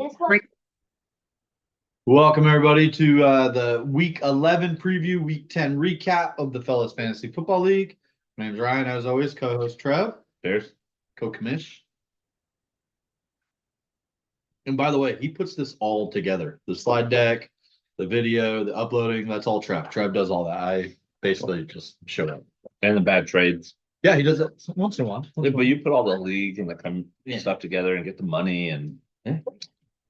Great. Welcome everybody to the Week 11 preview, Week 10 recap of the Fellas Fantasy Football League. My name's Ryan, as always, co-host Trev, Cheers. co-commish. And by the way, he puts this all together. The slide deck, the video, the uploading, that's all Trev. Trev does all that. I basically just show up. And the bad trades. Yeah, he does it once in a while. Yeah, but you put all the league and the stuff together and get the money and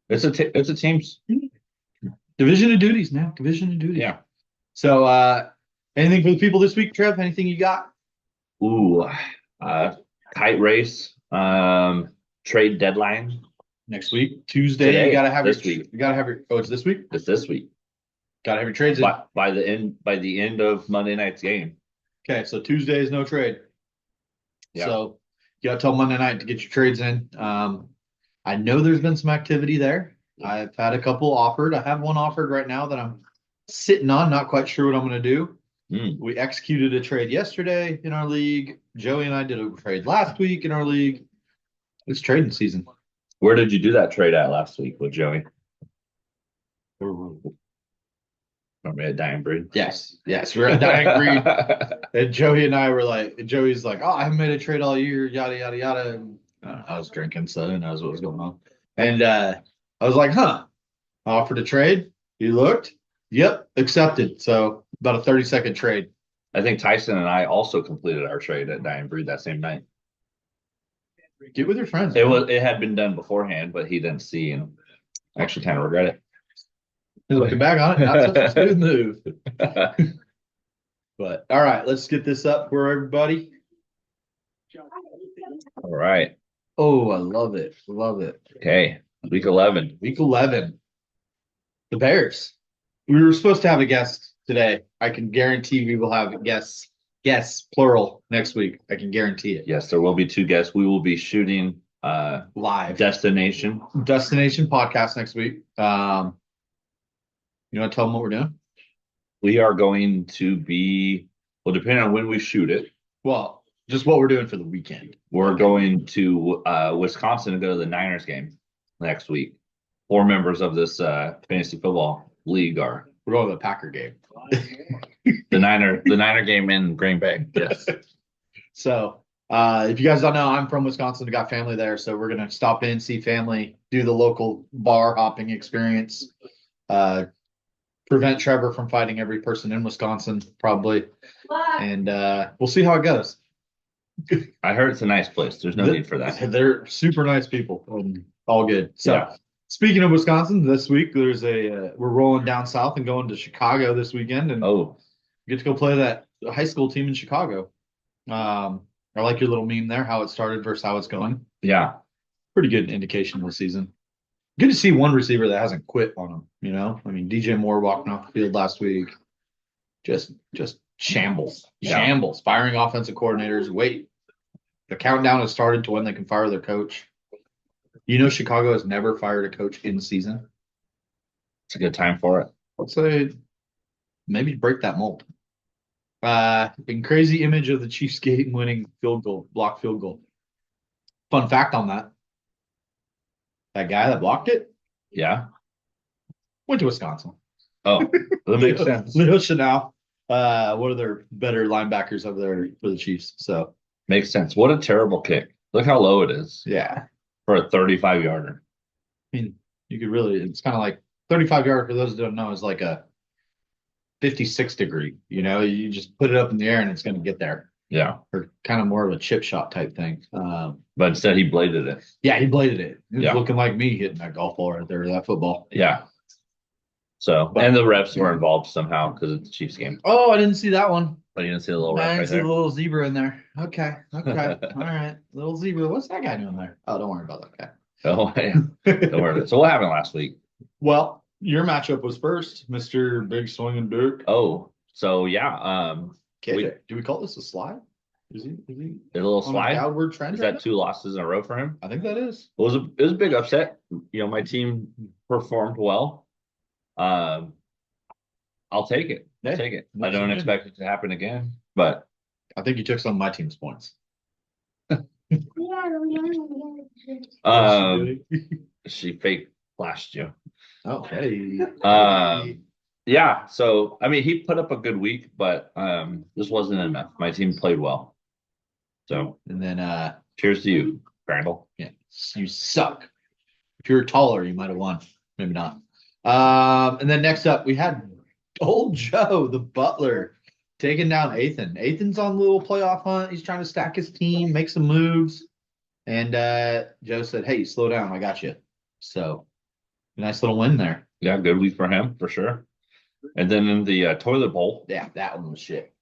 it's a team's. Division of duties now. Division of duties. Yeah. So anything for the people this week, Trev? Anything you got? Ooh, kite race, trade deadline. Next week, Tuesday. Today, you gotta have this your. week. You gotta have your. Oh, it's this week. It's this week. Gotta have your trades in. By the end of Monday night's game. Okay, so Tuesday is no trade. Yeah. So you gotta tell Monday night to get your trades in. I know there's been some activity there. I've had a couple offered. I have one offered right now that I'm sitting on, not quite sure what I'm gonna do. We executed a trade yesterday in our league. Joey and I did a trade last week in our league. It's trading season. Where did you do that trade at last week with Joey? Remember at Dying Breed? Yes, we're at Dying Breed. And Joey and I were like, Joey's like, oh, I haven't made a trade all year, yada, yada, yada. And, I was drinking, so I didn't know what was going on. And I was like, I offered a trade. He looked, yep, accepted. So about a 30-second trade. I think Tyson and I also completed our trade at Dying Breed that same night. Get with your friends. It had been done beforehand, but he didn't see and actually kind of regret it. Looking back on it, not such a smooth move. But all right, let's get this up for everybody. All right. Oh, I love it. Love it. Okay. Week 11. Week 11. The Bears. We were supposed to have a guest today. I can guarantee we will have guests, plural, next week. I can guarantee it. Yes, there will be two guests. We will be shooting Live. Destination podcast next week. You want to tell them what we're doing? We are going to be, well, depending on when we shoot it, Well, just what we're doing for the weekend. we're going to Wisconsin to go to the Niners game next week. 4 members of this fantasy football league are. We're going to the Packer game. The Niner game in Green Bay. Yes. So if you guys don't know, I'm from Wisconsin. I got family there. So we're going to stop in, see family, do the local bar hopping experience, prevent Trevor from fighting every person in Wisconsin, probably. And we'll see how it goes. I heard it's a nice place. There's no need for that. They're super nice people. All good. So speaking of Wisconsin, this week we're rolling down south and going to Chicago this weekend, and get to go play that high school team in Chicago. I like your little meme there, how it started versus how it's going. Yeah. Pretty good indication of the season. Good to see one receiver that hasn't quit on them, you know? I mean, DJ Moore walking off the field last week. Just shambles. Yeah. Shambles. Firing offensive coordinators. Wait. The countdown has started to when they can fire their coach. You know, Chicago has never fired a coach in season. It's a good time for it. Let's say maybe break that mold. In crazy image of the Chiefs game-winning block field goal. Fun fact on that. That guy that blocked it went to Wisconsin. Oh, that makes sense. Leo Chanel. One of their better linebackers over there for the Chiefs. So makes sense. What a terrible kick. Look how low it is. Yeah. For a 35-yarder. I mean, you could really, it's kind of like 35-yard, for those who don't know, is like a 56 degree. You know, you just put it up in the air and it's going to get there. Yeah. Or kind of more of a chip shot type thing. But instead he bladed it. Yeah, he bladed it. It was looking like me hitting that golf ball right there, that football. Yeah. So, and the refs were involved somehow because it's the Chiefs game. Oh, I didn't see that one. But you didn't see the little I ref didn't right see there. the little zebra in there. Okay. All right. Little zebra. What's that guy doing there? Oh, don't worry about that guy. Oh, yeah. Don't worry. So what happened last week? Well, your matchup was first, Mr. Big Swinging Dirk. Oh, so yeah. Do we call this a slide? Is he a little slide? Downward trend? Is that 2 losses in a row for him? I think that is. It was a big upset. You know, my team performed well. I'll take it. Yeah, Take it. I don't expect it to happen again, but I think you took some of my team's points. she fake flashed you. Oh, hey. Yeah. So I mean, he put up a good week, but this wasn't enough. My team played well. So And then cheers to you, Crandall. yeah, you suck. If you were taller, you might have won. Maybe not. And then next up, we had old Joe, the butler, taking down Ethan. Ethan's on a little playoff hunt. He's trying to stack his team, make some moves. And Joe said, "Hey, slow down. I got you." So nice little win there. Yeah, good week for him for sure. And then in the toilet bowl Yeah, that one was shit.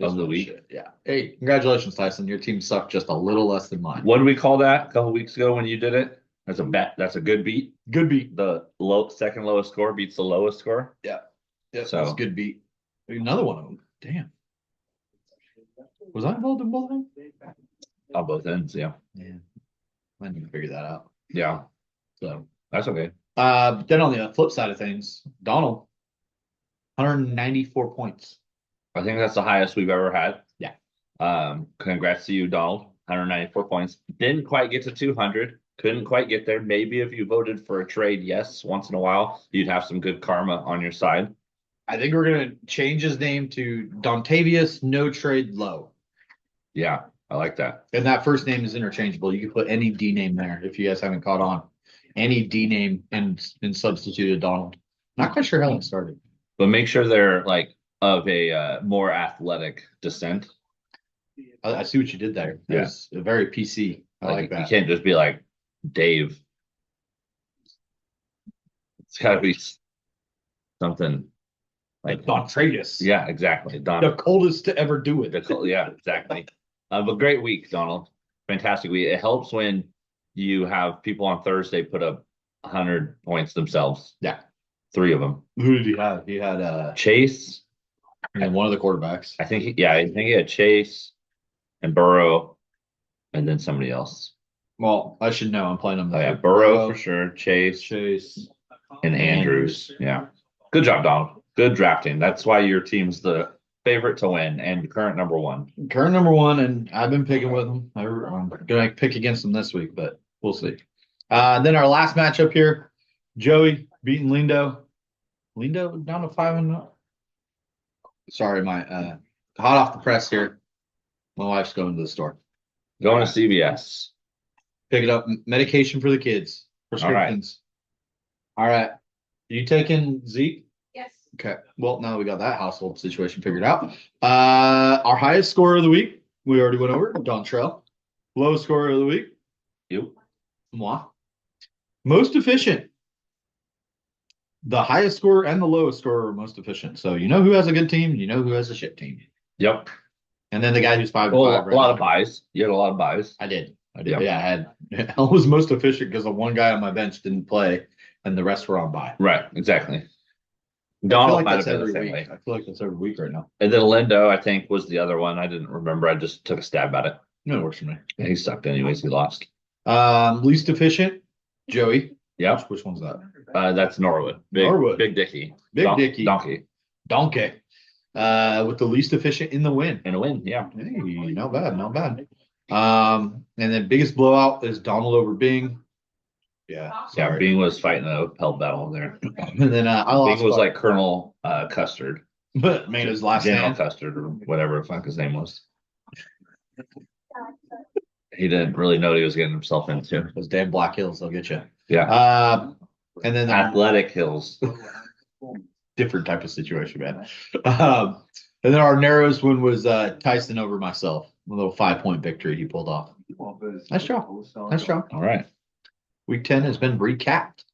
of the week. Yeah. Hey, congratulations, Tyson. Your team sucked just a little less than mine. What did we call that a couple weeks ago when you did it? That's a bet. That's a good beat. Good beat. The second lowest score beats the lowest score. Yeah. Yeah, So that's a good beat. Another one of them. Damn. Was I involved in both of them? on both ends, yeah. Yeah. I need to figure that out. Yeah. So That's okay. then on the flip side of things, Donald, 194 points. I think that's the highest we've ever had. Yeah. Congrats to you, Donald. 194 points. Didn't quite get to 200. Couldn't quite get there. Maybe if you voted for a trade, yes, once in a while, you'd have some good karma on your side. I think we're gonna change his name to Dontavius No Trade Low. Yeah, I like that. And that first name is interchangeable. You can put any D name there if you guys haven't caught on. Any D name and substitute a Donald. Not quite sure how that started. But make sure they're like of a more athletic descent. I see what you did there. Yeah. It's very PC. I like You that. can't just be like Dave. It's got to be something like Dontratus. Yeah, exactly. The coldest to ever do it. Yeah, exactly. But great week, Donald. Fantastic week. It helps when you have people on Thursday put up 100 points themselves. Yeah. 3 of them. Who did he have? He had Chase. and one of the quarterbacks. I think he had Chase and Burrow, and then somebody else. Well, I should know. I'm playing them. Oh yeah, Burrow for sure. Chase and Andrews. Yeah. Good job, Donald. Good drafting. That's why your team's the favorite to win and current number 1. Current number 1, and I've been picking with them. I'm gonna pick against them this week, but we'll see. Then our last matchup here, Joey beating Lindo. Lindo down to 5-0. Sorry, my hot off the press here. My wife's going to the store. Going to CVS. Picking up medication for the kids. Prescriptions. All right. You taking Zeke? Yes. Okay. Well, now we got that household situation figured out. Our highest scorer of the week, we already went over, Dontrell. Lowest scorer of the week, You. moi. Most efficient. The highest scorer and the lowest scorer are most efficient. So you know who has a good team, you know who has a shit team. Yep. And then the guy who's 5-5. Well, right a lot now. of buys. You had a lot of buys. I did. Yep. Yeah, I was most efficient because the one guy on my bench didn't play and the rest were on bye. Right. Exactly. I feel Donald like might that's have been the every same week. way. I feel like that's every week right now. And then Lindo, I think, was the other one. I didn't remember. I just took a stab at it. No, it works for me. Yeah, he sucked anyways. He lost. Least efficient, Joey. Yeah. Which one's that? That's Norwood. Norwood. Big Dicky. Big Dicky. Donkey. Donkey. With the least efficient in the win. And a win. Yeah. Hey, not bad, not bad. And then biggest blowout is Donald over Bing. Yeah. Yeah. Sorry. Bing was fighting an uphill battle there. And then I lost. Bing was like Colonel Custard. but made his last General stand. Custard or whatever the fuck his name was. He didn't really know what he was getting himself into. Those damn Black Hills, they'll get you. Yeah. And then Athletic Hills. different type of situation, man. And then our narrowest one was Tyson over myself. A little 5-point victory he pulled off. Nice job. Nice job. All right. Week 10 has been recapped.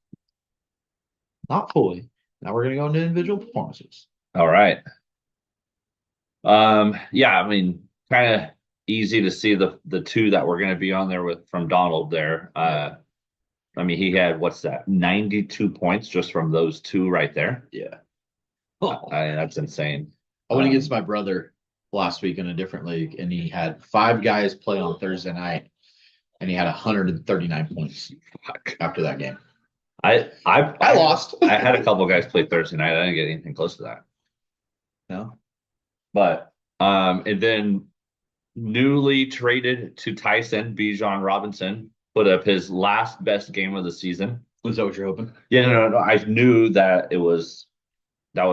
Not fully. Now we're going to go into individual performances. All right. Yeah, I mean, kind of easy to see the 2 that we're going to be on there with from Donald there. I mean, he had, what's that, 92 points just from those 2 right there. Yeah. That's insane. I went against my brother last week in a different league, and he had 5 guys play on Thursday night, and he had 139 points after that game. I lost. I had a couple guys play Thursday night. I didn't get anything close to that. No. But and then newly traded to Tyson, Bijan Robinson put up his last best game of the season. Was that what you're hoping? Yeah, no. I knew that that was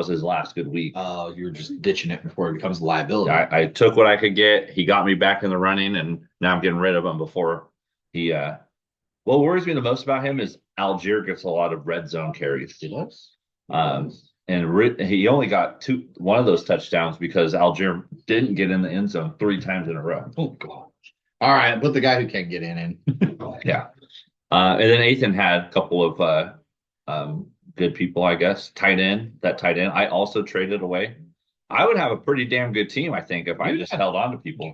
his last good week. Oh, you're just ditching it before it becomes a liability. I took what I could get. He got me back in the running, and now I'm getting rid of him before he. What worries me the most about him is Algier gets a lot of red zone carries. He does. And he only got one of those touchdowns because Algier didn't get in the end zone 3 times in a row. Oh God! All right, put the guy who can't get in. Yeah. And then Ethan had a couple of good people, I guess. Tight end. I also traded away. I would have a pretty damn good team, I think, if I just held on to people.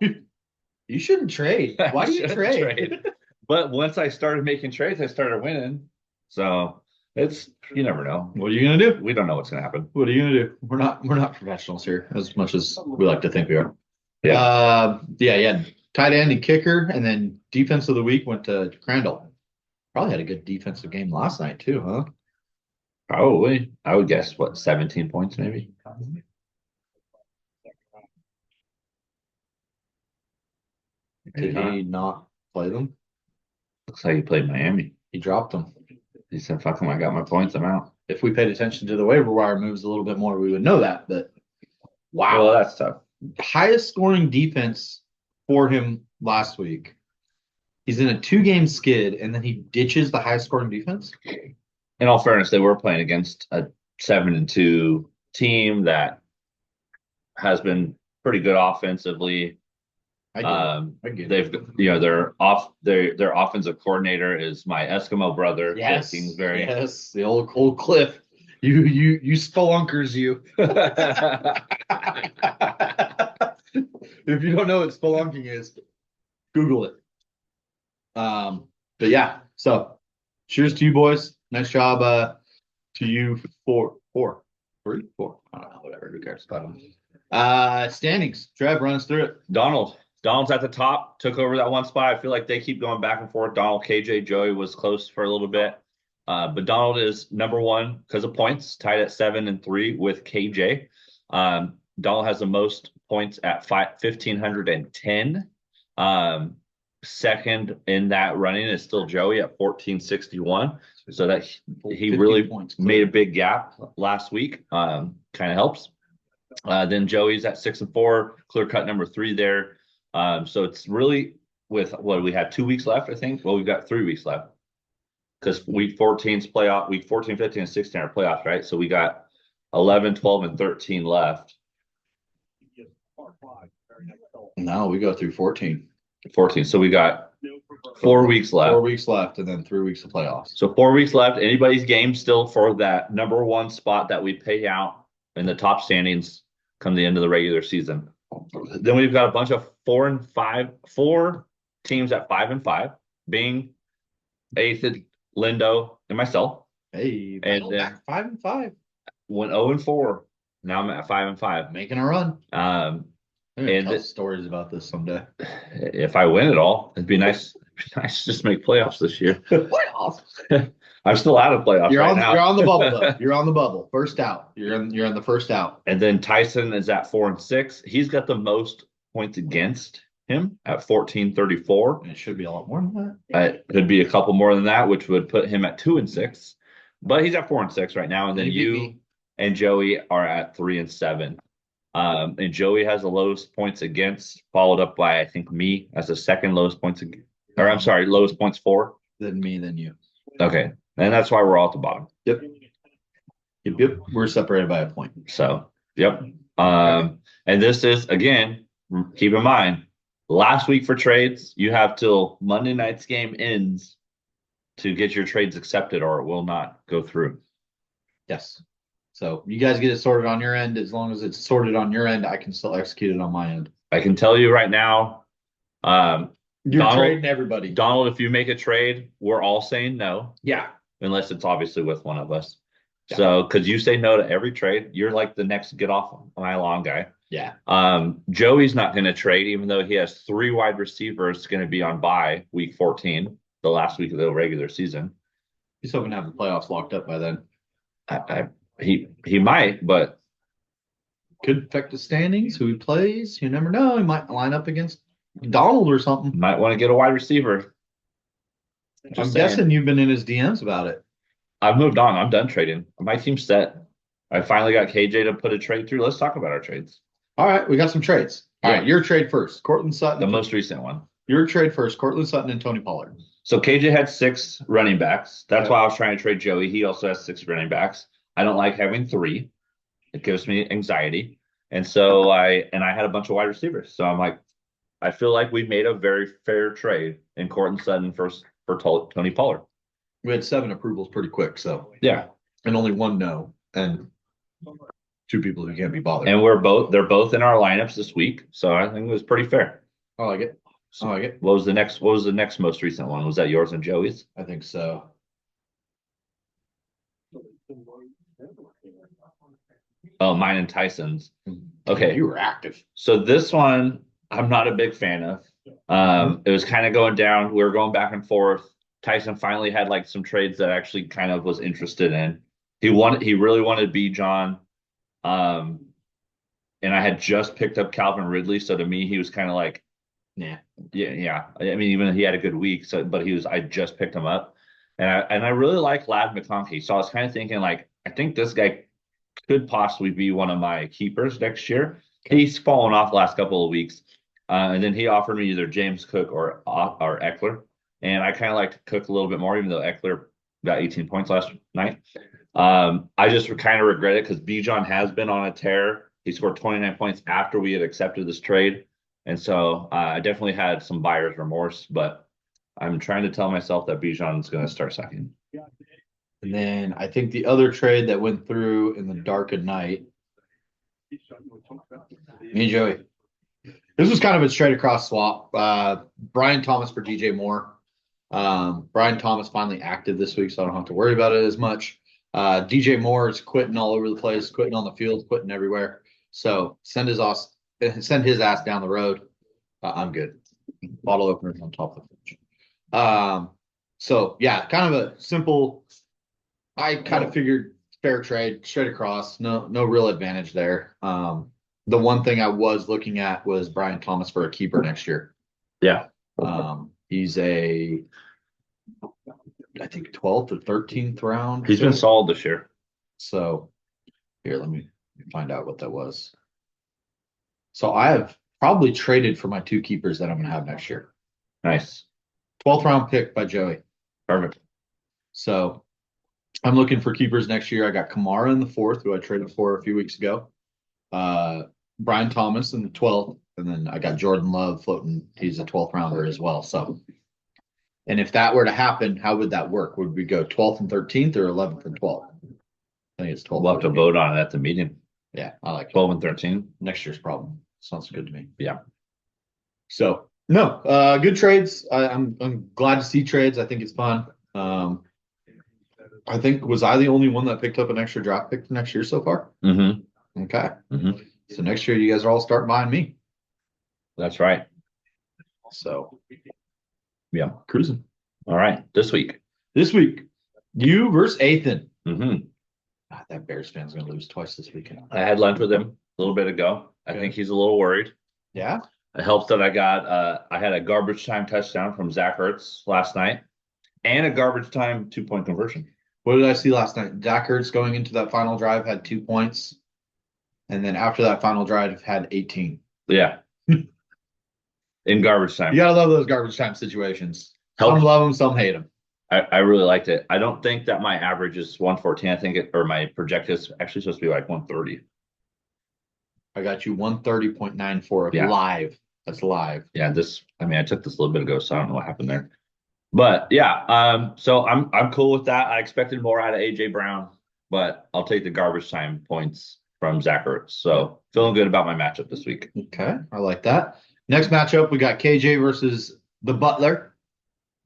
You shouldn't trade. Why do you trade? But once I started making trades, I started winning. So you never know. What are you gonna do? We don't know what's gonna happen. What are you gonna do? We're not professionals here, as much as we like to think we are. Yeah. Yeah. Tight end and kicker, and then defense of the week went to Crandall. Probably had a good defensive game last night too, huh? Probably. I would guess 17 points maybe. Did he not play them? Looks like he played Miami. He dropped them. He said, "Fuck him, I got my points, I'm out." If we paid attention to the waiver wire moves a little bit more, we would know that. But wow, Well, that's tough. highest scoring defense for him last week. He's in a 2-game skid, and then he ditches the highest scoring defense. In all fairness, they were playing against a 7-2 team that has been pretty good offensively. I get it. Their offensive coordinator is my Eskimo brother. Yes, Kingsbury. yes, the old Cliff. You spelunkers, you. If you don't know what spelunking is, Google it. But yeah, so cheers to you boys. Nice job to you four. I don't know, whatever, who cares about them. Standings. Trev, run us through it. Donald's at the top, took over that one spot. I feel like they keep going back and forth. Donald, KJ, Joey was close for a little bit. But Donald is number one because of points, tied at 7 and 3 with KJ. Donald has the most points at 1,510. Second in that running is still Joey at 1,461. So that he really made a big gap last week. Kind of helps. Then Joey's at 6 and 4, clear cut number 3 there. So it's really with what we had 2 weeks left, I think. Well, we've got 3 weeks left because week 14's playoff, week 14, 15, and 16 are playoffs, right? So we got 11, 12, and 13 left. No, we go through 14. 14. So we got 4 weeks left. 4 weeks left, and then 3 weeks of playoffs. So 4 weeks left. Anybody's game still for that number one spot that we pay out in the top standings come the end of the regular season. Then we've got a bunch of 4 and 5, 4 teams at 5 and 5, being Ethan, Lindo, and myself. Hey, and then 5 and 5. Went 0 and 4. Now I'm at 5 and 5, making a run. And tell stories about this someday. If I win it all, it'd be nice. Nice to just make playoffs this year. Playoffs. I'm still out of playoffs You're now. You're on the bubble though. You're on the bubble. First out. You're in the first out. And then Tyson is at 4 and 6. He's got the most points against him at 1,434. And it should be a lot more than that. It could be a couple more than that, which would put him at 2 and 6. But he's at 4 and 6 right now. And then you and Joey are at 3 and 7. And Joey has the lowest points against, followed up by I think me as the second lowest points, or I'm sorry, lowest points for. Then me, then you. Okay, and that's why we're all at the bottom. Yep. We're separated by a point. So, yep. And this is again, keep in mind, last week for trades, you have till Monday night's game ends to get your trades accepted, or it will not go through. Yes. So you guys get it sorted on your end. As long as it's sorted on your end, I can still execute it on my end. I can tell you right now, you're trading everybody. Donald, if you make a trade, we're all saying no. Yeah. Unless it's obviously with one of us. Yeah. So, because you say no to every trade, you're like the next get off my lawn guy. Yeah. Joey's not going to trade, even though he has 3 wide receivers going to be on bye week 14, the last week of the regular season. He's hoping to have the playoffs locked up by then. He might, but could affect the standings, who he plays. You never know. He might line up against Donald or something. Might want to get a wide receiver. I'm guessing you've been in his DMs about it. I've moved on. I'm done trading. My team's set. I finally got KJ to put a trade through. Let's talk about our trades. All right, we got some trades. All Yeah. right, your trade first. Cortland Sutton. The most recent one. Your trade first. Cortland Sutton and Tony Pollard. So KJ had 6 running backs. That's Okay. why I was trying to trade Joey. He also has 6 running backs. I don't like having 3. It gives me anxiety. And so I had a bunch of wide receivers. So I'm like, I feel like we made a very fair trade in Cortland Sutton for Tony Pollard. We had 7 approvals pretty quick, so Yeah. and only 1 no, and 2 people who can't be bothered. And they're both in our lineups this week, so I think it was pretty fair. I like it. I like it. What was the next most recent one? Was that yours and Joey's? I think so. Oh, mine and Tyson's. Okay. You were active. So this one I'm not a big fan of. It was kind of going down. We were going back and forth. Tyson finally had like some trades that I actually kind of was interested in. He really wanted B. John. And I had just picked up Calvin Ridley. So to me, he was kind of like, yeah. I mean, even though he had a good week, but I just picked him up. And I really like Lad McConkey. So I was kind of thinking like, I think this guy could possibly be one of my keepers next year. Okay. He's fallen off the last couple of weeks. And then he offered me either James Cook or Eckler. And I kind of like to Cook a little bit more, even though Eckler got 18 points last night. I just kind of regret it because Bijan has been on a tear. He scored 29 points after we had accepted this trade. And so I definitely had some buyer's remorse, but I'm trying to tell myself that Bijan is going to start sucking. And then I think the other trade that went through in the dark of night, me and Joey. This was kind of a straight across swap. Brian Thomas for DJ Moore. Brian Thomas finally active this week, so I don't have to worry about it as much. DJ Moore is quitting all over the place, quitting on the field, quitting everywhere. So send his ass down the road. I'm good. Bottle openers on top of the fridge. So yeah, kind of a simple. I kind of figured fair trade straight across. No real advantage there. The one thing I was looking at was Brian Thomas for a keeper next year. Yeah. He's I think 12th or 13th round. He's been solid this year. So here, let me find out what that was. So I have probably traded for my 2 keepers that I'm going to have next year. Nice. 12th round pick by Joey. Perfect. So I'm looking for keepers next year. I got Kamara in the 4th, who I traded for a few weeks ago. Brian Thomas in the 12th, and then I got Jordan Love floating. He's a 12th rounder as well. So, and if that were to happen, how would that work? Would we go 12th and 13th or 11th and 12th? I think it's 12th. We'll have to vote on it at the meeting. Yeah, I like 12 and 13. Next year's problem. Sounds good to me. Yeah. So no, good trades. I'm glad to see trades. I think it's fun. I think was I the only one that picked up an extra draft pick for next year so far? Mm-hmm. Okay. Mm-hmm. So next year you guys are all starting buying me. That's right. So yeah, cruising. All right. This week, you versus Ethan. Mm-hmm. God, that Bears fan's gonna lose twice this weekend. I had lunch with him a little bit ago. I think he's a little worried. Yeah. It helps that I had a garbage time touchdown from Zach Ertz last night and a garbage time 2-point conversion. What did I see last night? Zach Ertz going into that final drive had 2 points. And then after that final drive had 18. Yeah. In garbage time. You gotta love those garbage time situations. Some love them, some hate them. I really liked it. I don't think that my average is 114. I think my projected is actually supposed to be like 130. I got you 130.94 live. That's live. Yeah, I took this a little bit ago, so I don't know what happened there. But yeah, so I'm cool with that. I expected more out of AJ Brown, but I'll take the garbage time points from Zach Ertz. So feeling good about my matchup this week. Okay, I like that. Next matchup, we got KJ versus the Butler.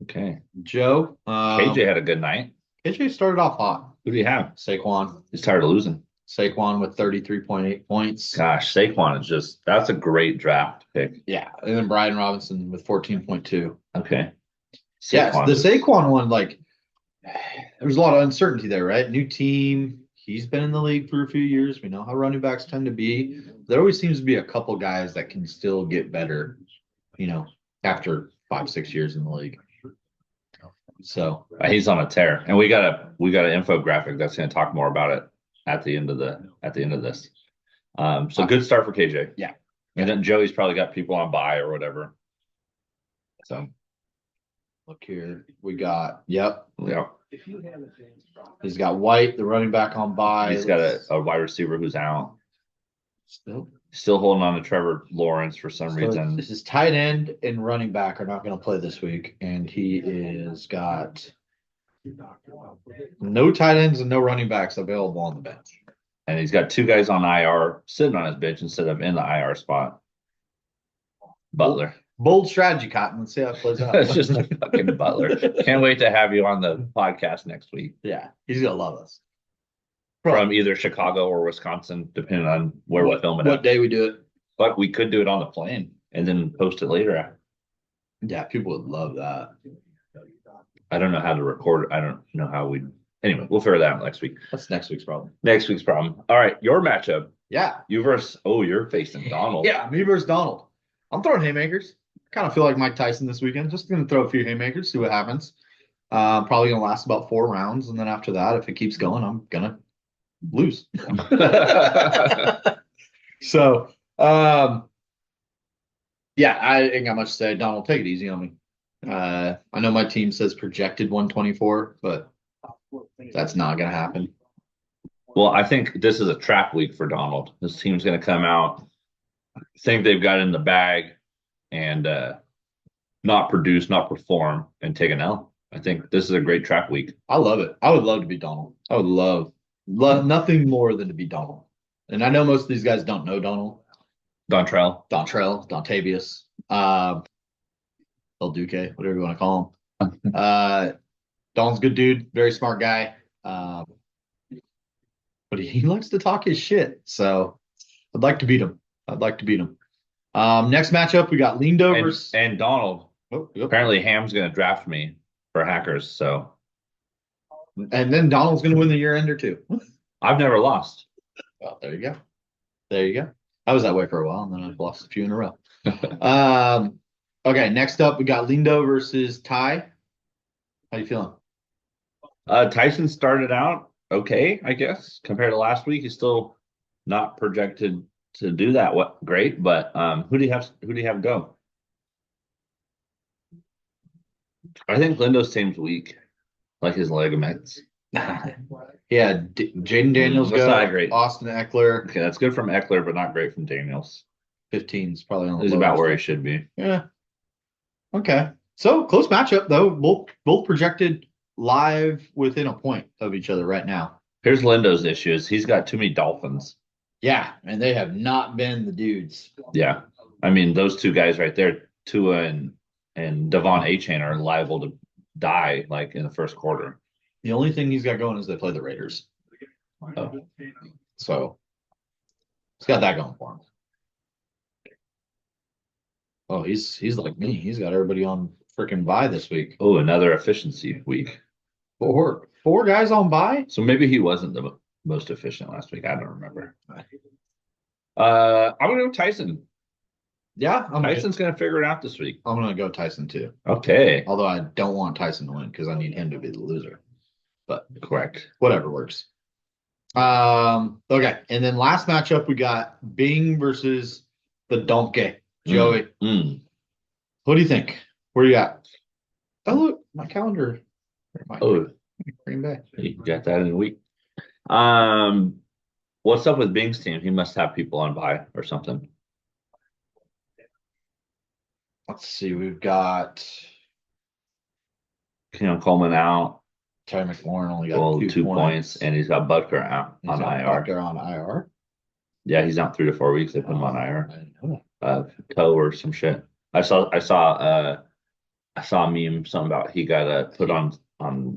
Okay. Joe. KJ had a good night. KJ started off hot. Who do you have? Saquon. He's tired of losing. Saquon with 33.8 points. Gosh, Saquon is that's a great draft pick. Yeah. And then Brian Robinson with 14.2. Okay. Yeah, the Saquon one, like, there was a lot of uncertainty there, right? New team. He's been in the league for a few years. We know how running backs tend to be. There always seems to be a couple guys that can still get better, after 5-6 years in the league. So He's on a tear, and we got an infographic that's going to talk more about it at the end of this. So good start for KJ. Yeah. And then Joey's probably got people on buy or whatever. So look here, we got yeah. He's got White, the running back on buy. He's got a wide receiver who's out. Still holding on to Trevor Lawrence for some reason. This is tight end and running back are not going to play this week, and he is got no tight ends and no running backs available on the bench. And he's got 2 guys on IR sitting on his bench instead of in the IR spot. Butler. Bold strategy, Cotton. Let's see how it plays out. It's just a fucking Butler. Can't wait to have you on the podcast next week. Yeah, he's going to love us. From either Chicago or Wisconsin, depending on where we film it. What day we do it. But we could do it on the plane and then post it later. Yeah, people would love that. I don't know how to record it. I don't know how we. Anyway, we'll figure that out next week. That's next week's problem. All right, your matchup. Yeah. You're facing Donald. Yeah, me versus Donald. I'm throwing haymakers. Kind of feel like Mike Tyson this weekend. Just going to throw a few haymakers, see what happens. Probably going to last about 4 rounds. And then after that, if it keeps going, I'm going to lose. So, yeah, I ain't got much to say. Donald, take it easy on me. I know my team says projected 124, but that's not going to happen. Well, I think this is a trap week for Donald. This team's going to come out, think they've got it in the bag, and not produce, not perform, and take an L. I think this is a great trap week. I love it. I would love to be Donald. I would love nothing more than to be Donald. And I know most of these guys don't know Donald. Dontrell, Dontavius, El Duque, whatever you want to call him. Donald's a good dude, very smart guy. But he likes to talk his shit. So I'd like to beat him. Next matchup, we got Lindo versus and Donald. Oh, yep. Apparently, Ham's going to draft me for hackers. So, and then Donald's going to win the year ender too. I've never lost. Well, there you go. I was that way for a while, and then I've lost a few in a row. Okay, next up, we got Lindo versus Ty. How you feeling? Tyson started out okay, I guess, compared to last week. He's still not projected to do that great, but who do you have go? I think Lindo's team's weak, like his ligaments. Yeah, Jaden Daniels that's not great. Austin Eckler. Okay, that's good from Eckler, but not great from Daniels. 15 is probably on the He's about where he should be. Yeah. Okay. So close matchup though. Both projected live within a point of each other right now. Here's Lindo's issues. He's got too many Dolphins. Yeah, and they have not been the dudes. Yeah. I mean, those 2 guys right there, Tua and Devon Achane, are liable to die like in the first quarter. The only thing he's got going is they play the Raiders. So he's got that going for him. Oh, he's like me. He's got everybody on freaking bye this week. Oh, another efficiency week. 4 guys on bye? So maybe he wasn't the most efficient last week. I don't remember. I'm going to go Tyson. Yeah. Tyson's going to figure it out this week. I'm going to go Tyson too. Okay. Although I don't want Tyson to win because I need him to be the loser. But correct. Whatever works. Okay. And then last matchup, we got Bing versus the Donkey. Joey. What do you think? Where you at? Oh, look, my calendar. Green Bay. You got that in a week. What's up with Bing's team? He must have people on bye or something. Let's see. We've got Keon Coleman out. Terry McLaurin only got 2 points. And he's got Butker out on IR. Butker on IR? Yeah, he's out 3 to 4 weeks. They put him on IR. I didn't know Toe or some shit. I saw a meme, something about he got put on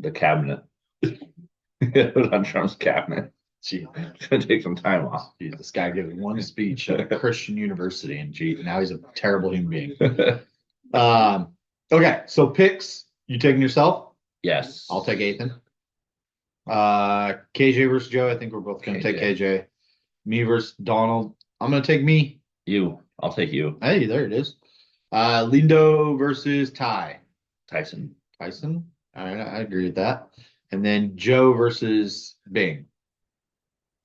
the cabinet. Put on Trump's cabinet. Gee, gonna take some time off. Geez, this guy gave one speech at a Christian university, and now he's a terrible human being. Okay, so picks. You taking yourself? Yes. I'll take Ethan. KJ versus Joe. I think we're both gonna take KJ. Me versus Donald. I'm gonna take me. You. I'll take you. Hey, there it is. Lindo versus Ty. Tyson. All right, I agree with that. And then Joe versus Bing.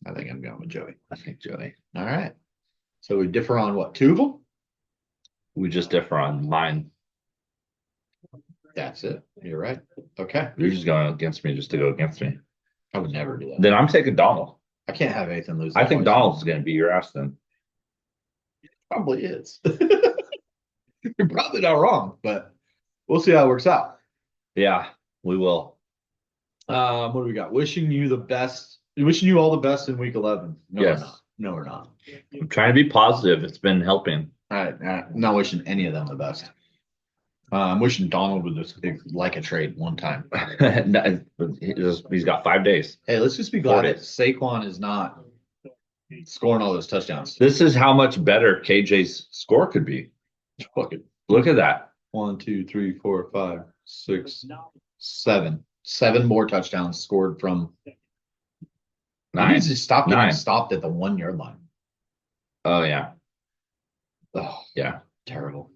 I think I'm going with Joey. I think Joey. All right. So we differ on what, two of them? We just differ on mine. That's it. You're right. Okay. You're just going against me just to go against me. I would never do that. Then I'm taking Donald. I can't have Ethan lose. I think Donald's going to be your ass then. Probably is. You're probably not wrong, but we'll see how it works out. Yeah, we will. What do we got? Wishing you the best. Wishing you all the best in week 11. No, Yes. we're not. No, we're not. I'm trying to be positive. It's been helping. All right. I'm not wishing any of them the best. I'm wishing Donald would just like a trade one time. He's got 5 days. Hey, let's just be glad that Saquon is not scoring all those touchdowns. This is how much better KJ's score could be. Look at that. 1, 2, 3, 4, 5, 6, 7. 7 more touchdowns scored from. He 9. needs to stop getting 9. stopped at the 1 yard line. Oh, yeah. Oh, Yeah. terrible.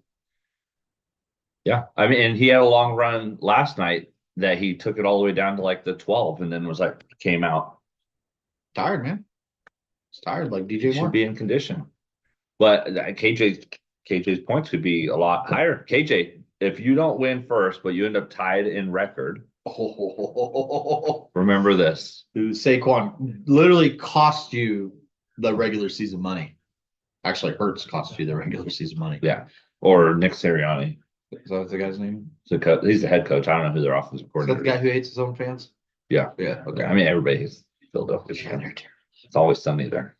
Yeah. I mean, and he had a long run last night that he took it all the way down to like the 12 and then was like, came out. Tired, man. It's tired like He DJ Moore. should be in condition. But KJ's points could be a lot higher. KJ, if you don't win first, but you end up tied in record, remember this. Saquon literally cost you the regular season money. Actually, Hurts cost you the regular season money. Yeah. Or Nick Sirianni. Is that the guy's name? He's the head coach. I don't know who their offensive Is that coordinator the guy who hates his own fans? Yeah. Yeah. Okay. I mean, everybody hates Philadelphia. It's always sunny there.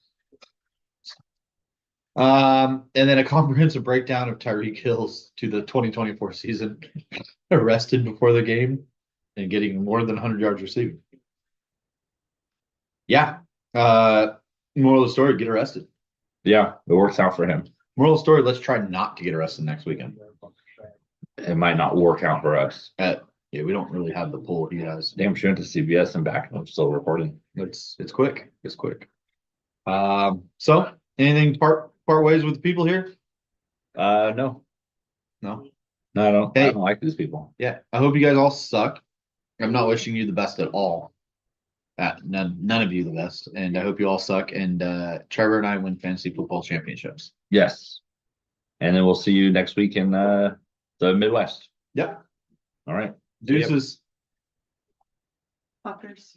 And then a comprehensive breakdown of Tyreek Hill's to the 2024 season. Arrested before the game and getting more than 100 yards receiving. Yeah. Moral of the story, get arrested. Yeah, it works out for him. Moral of the story, let's try not to get arrested next weekend. It might not work out for us. Yeah, we don't really have the pull he has. Damn, she went to CBS and back. I'm still recording. It's quick. It's quick. So anything part ways with the people here? No. No. No, I don't. Hey. I don't like these people. Yeah. I hope you guys all suck. I'm not wishing you the best at all. None of you the best. And I hope you all suck. And Trevor and I win fantasy football championships. Yes. And then we'll see you next week in the Midwest. Yep. All right. Deuces. Fuckers.